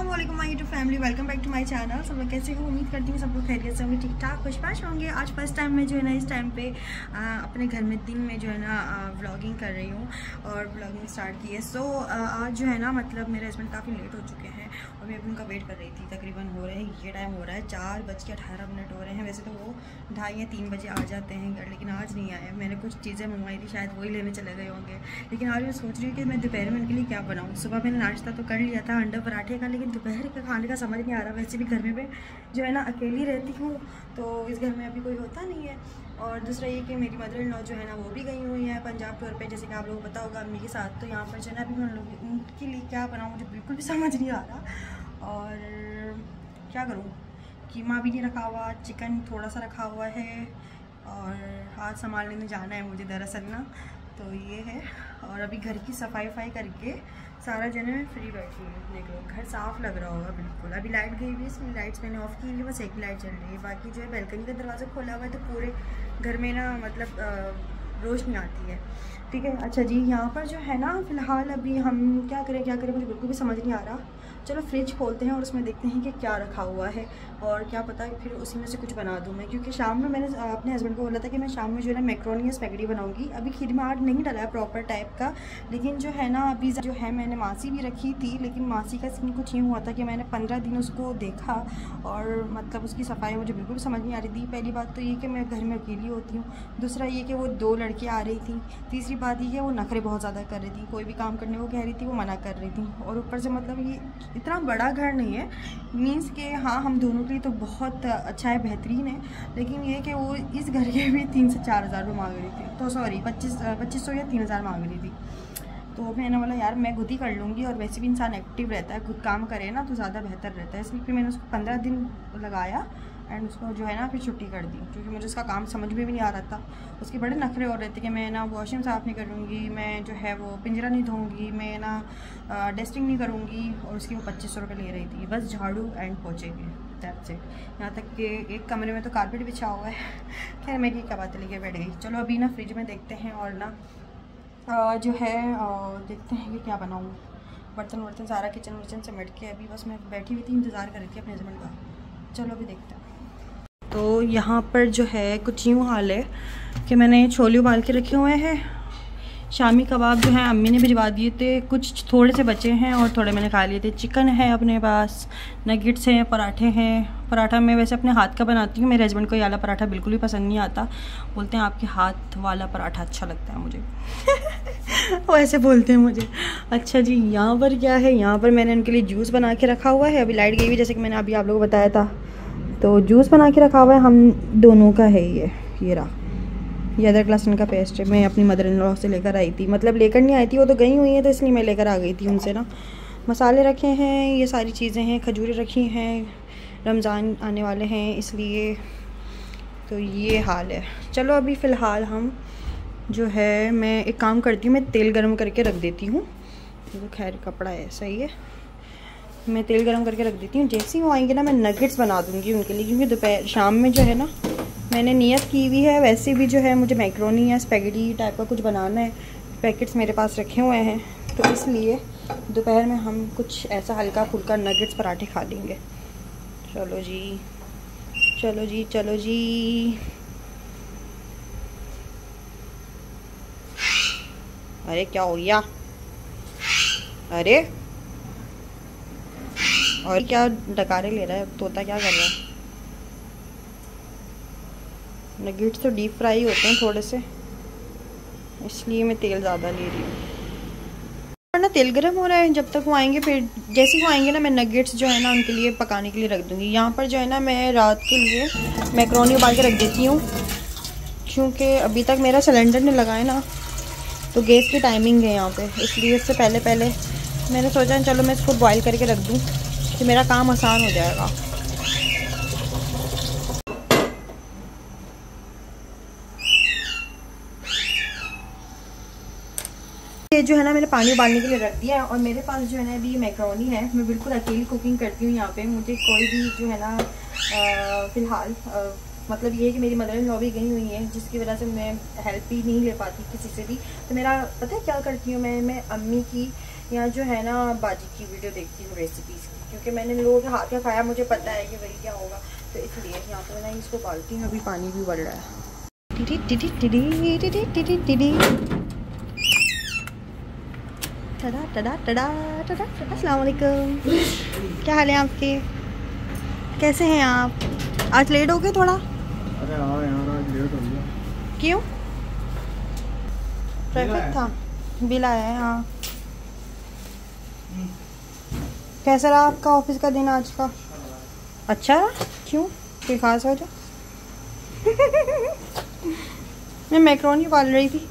अस्सलामुअलैकुम my YouTube family, welcome back to my channel. सब लोग कैसे हो? उम्मीद करती हूँ सब लोग खैरियत से होंगे, ठीक ठाक खुशबाश होंगे। आज फर्स्ट टाइम मैं जो है ना इस टाइम पे अपने घर में दिन में जो है ना व्लॉगिंग कर रही हूँ और व्लॉगिंग स्टार्ट की है। सो आज जो है ना मतलब मेरे हस्बैंड काफ़ी लेट हो चुके हैं और मैं अभी उनका वेट कर रही थी। तकरीबन हो रहे हैं, ये टाइम हो रहा है 4:18 हो रहे हैं। वैसे तो वो 2:30 या 3 बजे आ जाते हैं घर, लेकिन आज नहीं आए। मैंने कुछ चीज़ें मंगवाई थी, शायद वही लेने चले गए होंगे। लेकिन आज मैं सोच रही हूँ कि मैं दोपहर में उनके लिए क्या बनाऊँ। सुबह मैंने नाश्ता तो कर लिया था अंडा पराठे का, लेकिन दोपहर के खाने का समझ नहीं आ रहा। वैसे भी घर में जो है ना अकेली रहती हूँ, तो इस घर में अभी कोई होता नहीं है। और दूसरा ये कि मेरी मदर इन लॉ जो है ना वो भी गई हुई है पंजाब टूर पे, जैसे कि आप लोगों को पता होगा, अम्मी के साथ। तो यहाँ पर जो है ना अभी मैं उनके लिए क्या बनाऊँ मुझे बिल्कुल भी समझ नहीं आ रहा। और क्या करूँ, कीमा भी नहीं रखा हुआ, चिकन थोड़ा सा रखा हुआ है और हाथ संभालने में जाना है मुझे दरअसल ना। तो ये है, और अभी घर की सफाई करके सारा जन मैं फ्री बैठी हूँ। देख लो घर साफ़ लग रहा होगा बिल्कुल। अभी लाइट गई हुई है, इसलिए लाइट्स मैंने ऑफ़ की हुई है, बस एक लाइट चल रही है। बाकी जो है बैल्कनी का दरवाज़ा खोला हुआ है, तो पूरे घर में ना मतलब रोशनी आती है। ठीक है, अच्छा जी, यहाँ पर जो है ना फ़िलहाल अभी हम क्या करें मुझे बिल्कुल भी समझ नहीं आ रहा। चलो फ्रिज खोलते हैं और उसमें देखते हैं कि क्या रखा हुआ है, और क्या पता फिर उसी में से कुछ बना दूँ मैं। क्योंकि शाम में मैंने अपने हस्बैंड को बोला था कि मैं शाम में जो है ना मैक्रोनी या स्पैगेटी बनाऊंगी। अभी खीर में आट नहीं डाला है प्रॉपर टाइप का, लेकिन जो है ना अभी जो है मैंने मासी भी रखी थी। लेकिन मासी का सीन कुछ यूँ हुआ था कि मैंने 15 दिन उसको देखा और मतलब उसकी सफाई मुझे बिल्कुल समझ नहीं आ रही थी। पहली बात तो ये कि मैं घर में अकेली होती हूँ, दूसरा ये कि वो 2 लड़कियाँ आ रही थी, तीसरी बात ये कि वो नखरे बहुत ज़्यादा कर रही थी। कोई भी काम करने को कह रही थी वो मना कर रही थी। और ऊपर से मतलब ये इतना बड़ा घर नहीं है, मीन्स के हाँ हम दोनों के लिए तो बहुत अच्छा है, बेहतरीन है, लेकिन ये कि वो इस घर के भी 3 से 4 हज़ार रुपये मांग रही थी। तो सॉरी 2500 या 3000 मांग रही थी। तो मैंने बोला यार मैं खुद ही कर लूँगी, और वैसे भी इंसान एक्टिव रहता है, खुद काम करे ना तो ज़्यादा बेहतर रहता है। इसलिए फिर मैंने उसको 15 दिन लगाया एंड उसको जो है ना फिर छुट्टी कर दी, क्योंकि मुझे उसका काम समझ में भी नहीं आ रहा था। उसके बड़े नखरे हो रहे थे कि मैं ना वॉशरूम साफ़ नहीं करूँगी, मैं जो है वो पिंजरा नहीं धोऊँगी, मैं ना डस्टिंग नहीं करूँगी, और उसकी वो 2500 रुपये ले रही थी बस झाड़ू एंड पोछे के। That's it. यहाँ तक कि एक कमरे में तो कारपेट बिछा हुआ है। खैर मैं क्या बात लेके बैठ गई। चलो अभी ना फ्रिज में देखते हैं और ना जो है देखते हैं कि क्या बनाऊँ। बर्तन वर्तन सारा किचन विचन समेट के अभी बस मैं बैठी हुई थी, इंतज़ार कर रही थी अपने हस्बैंड का। चलो अभी देखते हैं। तो यहाँ पर जो है कुछ यूँ हाल है कि मैंने छोले उबाल के रखे हुए हैं। शामी कबाब जो हैं अम्मी ने भिजवा दिए थे, कुछ थोड़े से बचे हैं और थोड़े मैंने खा लिए थे। चिकन है अपने पास, नगेट्स हैं, पराठे हैं। पराठा मैं वैसे अपने हाथ का बनाती हूँ, मेरे हस्बैंड को ये वाला पराठा बिल्कुल भी पसंद नहीं आता। बोलते हैं आपके हाथ वाला पराठा अच्छा लगता है मुझे। वो ऐसे बोलते हैं मुझे। अच्छा जी, यहाँ पर क्या है, यहाँ पर मैंने उनके लिए जूस बना के रखा हुआ है। अभी लाइट गई हुई जैसे कि मैंने अभी आप लोगों को बताया था, तो जूस बना के रखा हुआ है हम दोनों का है। ये रहा, ये अदरक लहसुन का पेस्ट है। मैं अपनी मदर इन लॉ से लेकर आई थी, मतलब लेकर नहीं आई थी, वो तो गई हुई है, तो इसलिए मैं लेकर आ गई थी उनसे ना। मसाले रखे हैं, ये सारी चीज़ें हैं, खजूरें रखी हैं, रमज़ान आने वाले हैं इसलिए। तो ये हाल है। चलो अभी फ़िलहाल हम जो है मैं एक काम करती हूँ, मैं तेल गर्म करके रख देती हूँ। तो खैर कपड़ा है, सही है, मैं तेल गर्म करके रख देती हूँ। जैसे ही वो आएंगे ना मैं नगेट्स बना दूँगी उनके लिए, क्योंकि दोपहर शाम में जो है ना मैंने नियत की हुई है। वैसे भी जो है मुझे मैक्रोनी या स्पैगेटी टाइप का कुछ बनाना है, पैकेट्स मेरे पास रखे हुए हैं, तो इसलिए दोपहर में हम कुछ ऐसा हल्का फुल्का नगेट्स पराठे खा लेंगे। चलो जी चलो जी चलो जी। अरे क्या हो गया, अरे और क्या डकारे ले रहा है तोता, क्या कर रहा है। नगेट्स तो डीप फ्राई होते हैं थोड़े से, इसलिए मैं तेल ज़्यादा ले रही हूँ। और ना तेल गर्म हो रहा है, जब तक वो आएंगे फिर जैसे ही वो आएंगे ना मैं नगेट्स जो है ना उनके लिए पकाने के लिए रख दूँगी। यहाँ पर जो है ना मैं रात के लिए मैक्रोनी उबाल के रख देती हूँ, क्योंकि अभी तक मेरा सिलेंडर नहीं लगा है ना, तो गैस की टाइमिंग है यहाँ पे, इसलिए इससे पहले मैंने सोचा चलो मैं इसको बॉयल करके रख दूँ कि मेरा काम आसान हो जाएगा। ये जो है ना मैंने पानी उबालने के लिए रख दिया है, और मेरे पास जो है ना अभी मैक्रोनी है। मैं बिल्कुल अकेली कुकिंग करती हूँ यहाँ पे, मुझे कोई भी जो है ना फ़िलहाल मतलब ये है कि मेरी मदर इन लॉ भी गई हुई है, जिसकी वजह से मैं हेल्प भी नहीं ले पाती किसी से भी। तो मेरा पता है क्या करती हूँ मैं अम्मी की यहाँ जो है ना बाजी की वीडियो देखती हूँ रेसिपीज़ की, क्योंकि मैंने लोगों के हाथ का खाया, मुझे पता है कि वही क्या होगा, तो इसलिए यहाँ पर मैं इसको पालती हूँ। अभी पानी भी बढ़ रहा है। अस्सलाम वालेकुम, क्या हाल है आपके? कैसे हैं आप? आज लेट हो गए थोड़ा? अरे हाँ यार, आज लेट हो गया। क्यों? ट्रैफिक था? बिल आया है। हाँ, कैसा रहा आपका ऑफिस का दिन आज का? अच्छा, क्यों, कोई खास वजह? मैं मैक्रोनी पाल रही थी।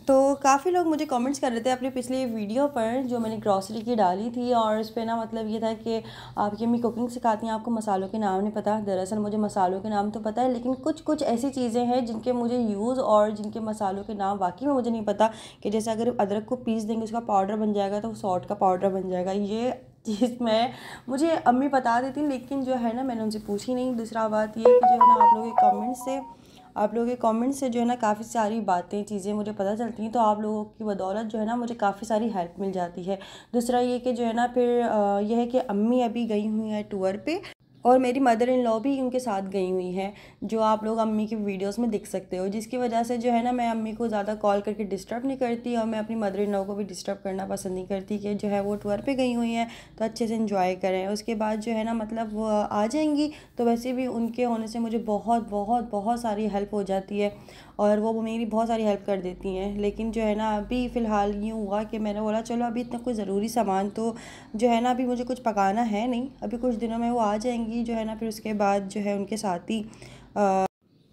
तो काफ़ी लोग मुझे कमेंट्स कर रहे थे अपनी पिछली वीडियो पर जो मैंने ग्रॉसरी की डाली थी, और उस पर ना मतलब ये था कि आपकी अम्मी कुकिंग सिखाती हैं, आपको मसालों के नाम नहीं पता। दरअसल मुझे मसालों के नाम तो पता है, लेकिन कुछ कुछ ऐसी चीज़ें हैं जिनके मुझे यूज़ और जिनके मसालों के नाम वाकई में मुझे नहीं पता, कि जैसे अगर अदरक को पीस देंगे उसका पाउडर बन जाएगा तो सॉल्ट का पाउडर बन जाएगा। ये चीज़ मैं मुझे अम्मी बता देती, लेकिन जो है ना मैंने उनसे पूछी नहीं। दूसरा बात ये कि जो है ना आप लोगों के कमेंट से जो है ना काफ़ी सारी बातें चीज़ें मुझे पता चलती हैं, तो आप लोगों की बदौलत जो है ना मुझे काफ़ी सारी हेल्प मिल जाती है। दूसरा ये कि जो है ना फिर यह है कि अम्मी अभी गई हुई हैं टूर पे, और मेरी मदर इन लॉ भी उनके साथ गई हुई हैं, जो आप लोग अम्मी की वीडियोस में दिख सकते हो, जिसकी वजह से जो है ना मैं अम्मी को ज़्यादा कॉल करके डिस्टर्ब नहीं करती, और मैं अपनी मदर इन लॉ को भी डिस्टर्ब करना पसंद नहीं करती कि जो है वो टूर पे गई हुई हैं तो अच्छे से इंजॉय करें। उसके बाद जो है ना मतलब वो आ जाएंगी, तो वैसे भी उनके होने से मुझे बहुत बहुत बहुत सारी हेल्प हो जाती है, और वो मेरी बहुत सारी हेल्प कर देती हैं। लेकिन जो है ना अभी फ़िलहाल यूँ हुआ कि मैंने बोला चलो अभी इतना कोई ज़रूरी सामान तो जो है ना अभी मुझे कुछ पकाना है नहीं, अभी कुछ दिनों में वो आ जाएंगी जो है ना, फिर उसके बाद जो है उनके साथ ही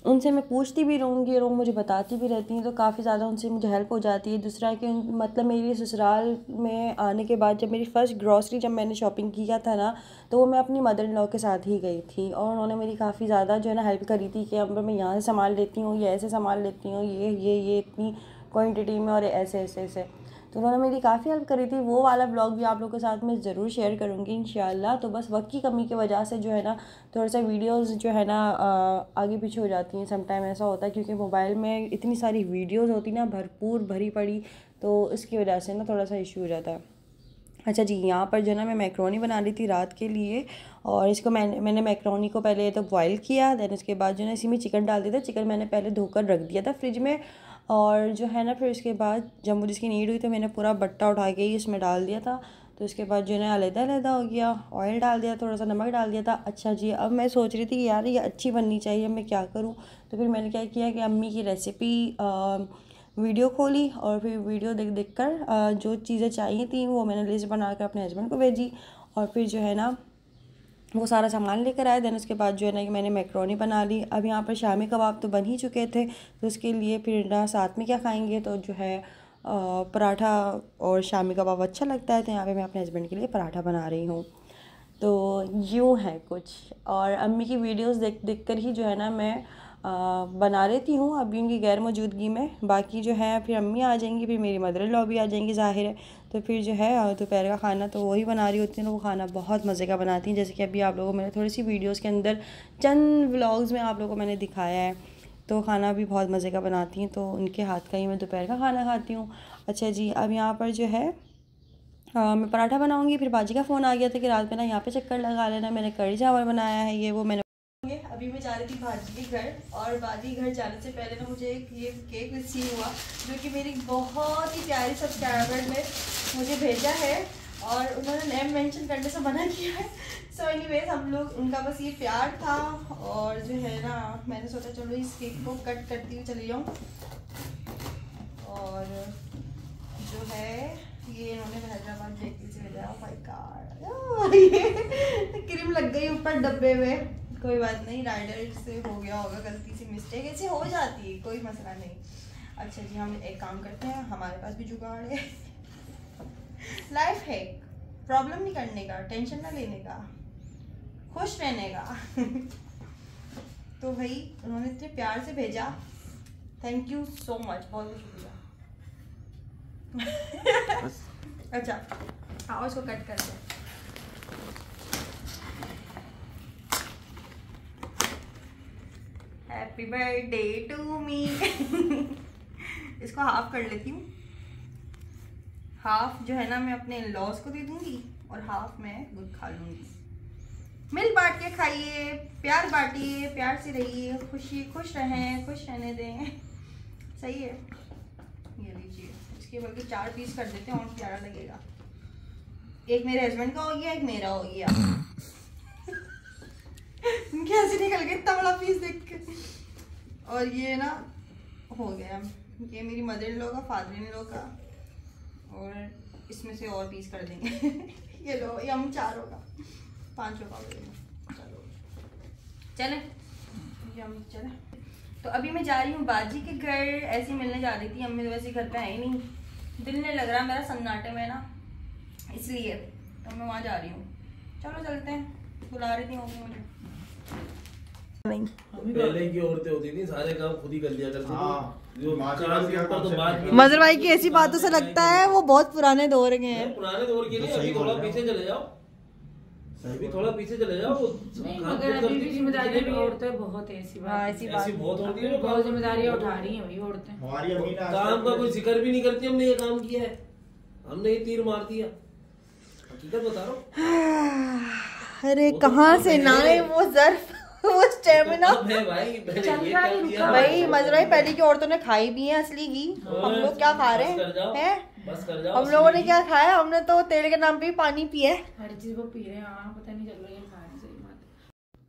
उनसे मैं पूछती भी रहूँगी और वो मुझे बताती भी रहती हैं, तो काफ़ी ज़्यादा उनसे मुझे हेल्प हो जाती है। दूसरा है कि मतलब मेरी ससुराल में आने के बाद जब मेरी फ़र्स्ट ग्रॉसरी जब मैंने शॉपिंग किया था ना, तो वो मैं अपनी मदर इन लॉ के साथ ही गई थी, और उन्होंने मेरी काफ़ी ज़्यादा जो है ना हेल्प करी थी कि अब मैं यहाँ से सामान लेती हूँ, ये ऐसे सामान लेती हूँ, ये इतनी क्वान्टिटी में, और ऐसे ऐसे ऐसे। तो उन्होंने मेरी काफ़ी हेल्प करी थी। वो वाला ब्लॉग भी आप लोगों के साथ मैं ज़रूर शेयर करूँगी इंशाल्लाह। तो बस वक्त की कमी की वजह से जो है ना थोड़ा सा वीडियोस जो है ना आगे पीछे हो जाती हैं। समटाइम ऐसा होता है क्योंकि मोबाइल में इतनी सारी वीडियोस होती ना भरपूर भरी पड़ी, तो इसकी वजह से ना थोड़ा सा इशू हो जाता है। अच्छा जी, यहाँ पर जो है ना मैं मैक्रोनी बना ली थी रात के लिए, और इसको मैंने मैक्रोनी को पहले तो बॉईल किया, देन उसके बाद जो है इसी में चिकन डाल दिया था। चिकन मैंने पहले धोकर रख दिया था फ्रिज में, और जो है ना फिर उसके बाद जब मुझे इसकी नीड हुई तो मैंने पूरा बट्टा उठा के ही इसमें डाल दिया था। तो उसके बाद जो है ना अलग हो गया, ऑयल डाल दिया, थोड़ा सा नमक डाल दिया था। अच्छा जी, अब मैं सोच रही थी यार ये अच्छी बननी चाहिए, मैं क्या करूँ। तो फिर मैंने क्या किया कि अम्मी की रेसिपी वीडियो खोली, और फिर वीडियो देख कर जो चीज़ें चाहिए थी वो मैंने लिस्ट बना कर अपने हस्बैंड को भेजी, और फिर जो है ना वो सारा सामान लेकर आए। देन उसके बाद जो है ना कि मैंने मैक्रोनी बना ली। अब यहाँ पर शामी कबाब तो बन ही चुके थे, तो उसके लिए फिर ना साथ में क्या खाएंगे, तो जो है पराठा और शामी कबाब अच्छा लगता है, तो यहाँ पे मैं अपने हस्बैंड के लिए पराठा बना रही हूँ। तो यूँ है कुछ, और अम्मी की वीडियोस देख कर ही जो है ना मैं बना लेती हूँ अभी उनकी गैर मौजूदगी में। बाकी जो है फिर अम्मी आ जाएंगी, फिर मेरी मदर इन लॉ भी आ जाएंगी ज़ाहिर है, तो फिर जो है दोपहर का खाना तो वही बना रही होती हैं। वो खाना बहुत मज़े का बनाती हैं, जैसे कि अभी आप लोगों को मैंने थोड़ी सी वीडियोज़ के अंदर चंद व्लॉग्स में आप लोगों को मैंने दिखाया है, तो खाना भी बहुत मज़े का बनाती हैं, तो उनके हाथ का ही मैं दोपहर का खाना खाती हूँ। अच्छा जी, अब यहाँ पर जो है मैं पराठा बनाऊंगी। फिर बाजी का फ़ोन आ गया था कि रात में ना यहाँ पे चक्कर लगा लेना, मैंने कढ़ी चावल बनाया है, ये वो मैंने। अभी मैं जा रही थी बाजी के घर, और बाजी घर जाने से पहले ना मुझे एक ये केक रिसीव हुआ जो कि मेरी बहुत ही प्यारी सब्सक्राइबर ने मुझे भेजा है, और उन्होंने नेम मेंशन करने से मना किया है। सो एनीवेज हम लोग उनका बस ये प्यार था, और जो है ना मैंने सोचा चलो इस केक को कट करती हुई चली जाऊँ। और जो है ये इन्होंने हैदराबाद बेकरी से भेजा। ओह माय गॉड, ये क्रीम लग गई ऊपर डब्बे में। कोई बात नहीं, राइडर से हो गया होगा गलती से, मिस्टेक ऐसे हो जाती है, कोई मसला नहीं। अच्छा जी, हम एक काम करते हैं, हमारे पास भी जुगाड़ है। लाइफ है, प्रॉब्लम नहीं करने का, टेंशन ना लेने का, खुश रहने का। तो भाई उन्होंने इतने प्यार से भेजा, थैंक यू सो मच, बहुत बहुत शुक्रिया। अच्छा आओ इसको कट करते हैं। Happy birthday to me. इसको हाफ कर लेती हूँ, हाफ जो है ना मैं अपने इन-लॉज को दे दूंगी और हाफ मैं खुद खा लूंगी। मिल बांट के खाइए, प्यार बांटिए, प्यार से रहिए, खुश रहें, खुश रहने दें। सही है। ये लीजिए, इसके बल्कि 4 पीस कर देते हैं और प्यारा लगेगा। एक मेरे हस्बैंड का हो गया, एक मेरा हो गया। कैसे निकल गया इतना बड़ा पीस देख के। और ये ना हो गया, ये मेरी मदर इन लॉ का, फादर इन लॉ का, और इसमें से और पीस कर देंगे। ये लो, ये हम 4 होगा, 5 होगा। चलो चले, ये हम चले। तो अभी मैं जा रही हूँ बाजी के घर, ऐसे ही मिलने जा रही थी। अम्मी तो वैसे घर पे है नहीं, दिल नहीं लग रहा मेरा सन्नाटे में ना, इसलिए तो मैं वहाँ जा रही हूँ। चलो चलते हैं, बुला रही थी मम्मी मुझे। नहीं, पहले की औरतें होती थी सारे काम खुद ही कर लिया करती थी। जो काम के ऊपर तो बात मजर भाई की ऐसी बातों से लगता है वो बहुत पुराने दौर के हैं। पुराने दौर के नहीं, अभी थोड़ा पीछे चले जाओ, अभी थोड़ा पीछे चले जाओ। मगर अभी भी जिम्मेदारी भी औरतें बहुत है, ऐसी बात ऐसी बहुत होती है, बहुत जिम्मेदारी उठा रही है भाई औरतें। काम का कोई जिक्र भी नहीं करती, हमने ये काम किया है, हमने ये तीर मार दिया, हकीकत बता रहा हूँ। अरे कहाँ से ना है वो ज़र्फ, वो स्टेमिना भाई। मजराई पहले की औरतों ने खाई भी है असली घी, हम लोग क्या खा रहे हैं? हम लोगों ने क्या खाया? हमने तो तेल के नाम पे भी पानी पिया है, हर चीज वो पी रहे हैं, पता नहीं चल रहा है खा रहे। सही बात।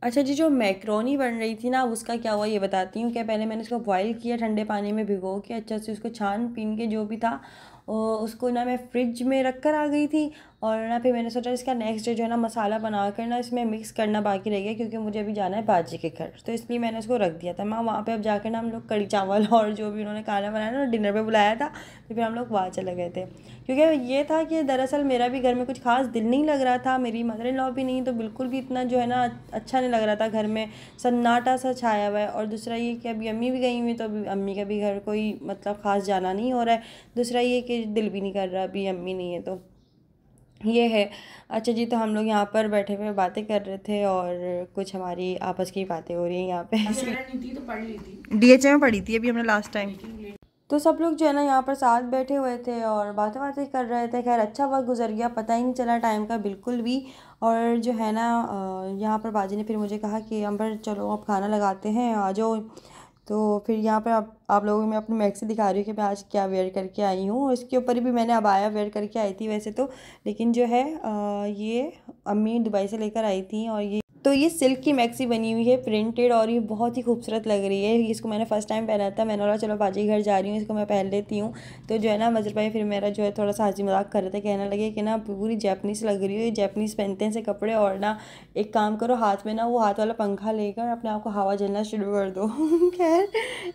अच्छा जी, जो मैक्रोनी बन रही थी ना, उसका क्या हुआ ये बताती हूँ। क्या पहले मैंने इसको बॉईल किया ठंडे पानी में भिगो के, अच्छा से उसको छान पीन के जो भी था उसको ना मैं फ्रिज में रख कर आ गई थी। और ना फिर मैंने सोचा इसका नेक्स्ट डे जो है ना मसाला बना कर ना इसमें मिक्स करना बाकी रह गया, क्योंकि मुझे अभी जाना है बाजी के घर, तो इसलिए मैंने उसको रख दिया था। मैं वहाँ पे अब जाकर ना हम लोग कड़ी चावल और जो भी उन्होंने खाना बनाया ना, डिनर पे बुलाया था, तो फिर हम लोग वहाँ चले गए थे। क्योंकि ये था कि दरअसल मेरा भी घर में कुछ खास दिल नहीं लग रहा था, मेरी मदर इन लॉ भी नहीं, तो बिल्कुल भी इतना जो है ना अच्छा नहीं लग रहा था, घर में सन्नाटा सा छाया हुआ है। और दूसरा ये कि अभी अम्मी भी गई हुई, तो अभी अम्मी का भी घर कोई मतलब ख़ास जाना नहीं हो रहा है। दूसरा ये कि दिल भी नहीं कर रहा, अभी अम्मी नहीं है, तो ये है। अच्छा जी, तो हम लोग यहाँ पर बैठे हुए बातें कर रहे थे और कुछ हमारी आपस की बातें हो रही हैं यहाँ पे। नहीं थी तो पढ़ ली थी, DHA में पढ़ी थी अभी हमने लास्ट टाइम। तो सब लोग जो है ना यहाँ पर साथ बैठे हुए थे और बातें कर रहे थे। खैर अच्छा वक्त गुजर गया, पता ही नहीं चला टाइम का बिल्कुल भी। और जो है ना यहाँ पर बाजी ने फिर मुझे कहा कि अंबर चलो अब खाना लगाते हैं, आ जाओ। तो फिर यहाँ पर आप लोगों को मैं अपनी मैक्सी दिखा रही हूँ कि मैं आज क्या वेयर करके आई हूँ। इसके ऊपर भी मैंने अबाया वेयर करके आई थी वैसे तो, लेकिन जो है ये अम्मी दुबई से लेकर आई थी। और ये सिल्क की मैक्सी बनी हुई है, प्रिंटेड, और ये बहुत ही खूबसूरत लग रही है। इसको मैंने फ़र्स्ट टाइम पहना था, मैंने बोला चलो बाजी घर जा रही हूँ, इसको मैं पहन लेती हूँ। तो जो है ना मजर भाई फिर मेरा जो है थोड़ा सा हंसी मजाक कर रहे थे, कहने लगे कि ना पूरी जैपनीज़ लग रही हो, ये जैपनीज़ पहनते हैं ऐसे कपड़े, और ना एक काम करो हाथ में ना वो हाथ वाला पंखा लेकर अपने आप को हवा झलना शुरू कर दो। खैर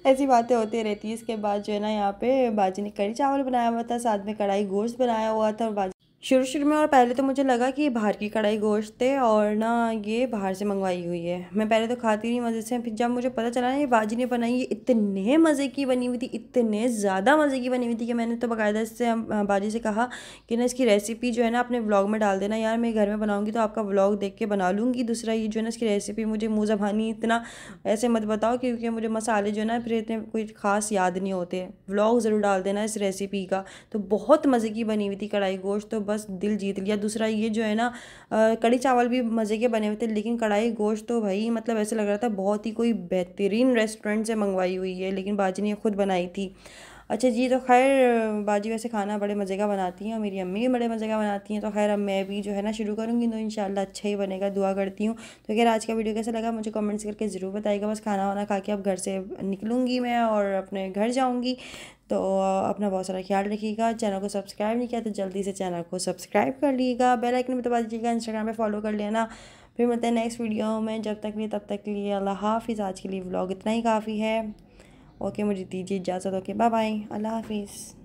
ऐसी बातें होती रहती है। इसके बाद जो है ना यहाँ पे बाजी ने कड़ी चावल बनाया हुआ था, साथ में कढ़ाई गोश्त बनाया हुआ था। और शुरू में और पहले तो मुझे लगा कि ये बाहर की कढ़ाई गोश्त थे और ना ये बाहर से मंगवाई हुई है। मैं पहले तो खाती रही मज़े से, फिर जब मुझे पता चला ना ये बाजी ने बनाई, ये इतने मज़े की बनी हुई थी, इतने ज़्यादा मज़े की बनी हुई थी कि मैंने तो बाकायदा इससे बाजी से कहा कि ना इसकी रेसिपी जो है ना अपने व्लॉग में डाल देना यार, मैं घर में बनाऊँगी तो आपका व्लॉग देख के बना लूँगी। दूसरा ये जो है ना इसकी रेसिपी मुझे मुँह ज़बानी इतना ऐसे मत बताओ, क्योंकि मुझे मसाले जो है ना फिर इतने कोई ख़ास याद नहीं होते। व्लॉग ज़रूर डाल देना इस रेसिपी का। तो बहुत मज़े की बनी हुई थी कढ़ाई गोश्त, तो बस दिल जीत लिया। दूसरा ये जो है ना कड़ी चावल भी मज़े के बने हुए थे, लेकिन कढ़ाई गोश्त तो भाई मतलब ऐसे लग रहा था बहुत ही कोई बेहतरीन रेस्टोरेंट से मंगवाई हुई है, लेकिन बाजी ने खुद बनाई थी। अच्छा जी, तो खैर बाजी वैसे खाना बड़े मज़े का बनाती हैं और मेरी अम्मी भी बड़े मज़े का बनाती हैं। तो खैर अब मैं भी जो है ना शुरू करूँगी, तो इंशाल्लाह अच्छा ही बनेगा, दुआ करती हूँ। तो खैर आज का वीडियो कैसा लगा मुझे कमेंट्स करके ज़रूर बताइएगा। बस खाना वाना खा के अब घर से निकलूँगी मैं और अपने घर जाऊँगी। तो अपना बहुत सारा ख्याल रखिएगा। चैनल को सब्सक्राइब नहीं किया तो जल्दी से चैनल को सब्सक्राइब कर लीजिएगा, बेल आइकन में दबा दीजिएगा, इंस्टाग्राम पे फॉलो कर लेना। फिर मिलते हैं नेक्स्ट वीडियो में, जब तक लिए तब तक के लिए अल्लाह हाफिज़। आज के लिए व्लॉग इतना ही काफ़ी है। ओके, मुझे दीजिए इजाज़त। ओके, बाय बाय, अल्लाह हाफिज़।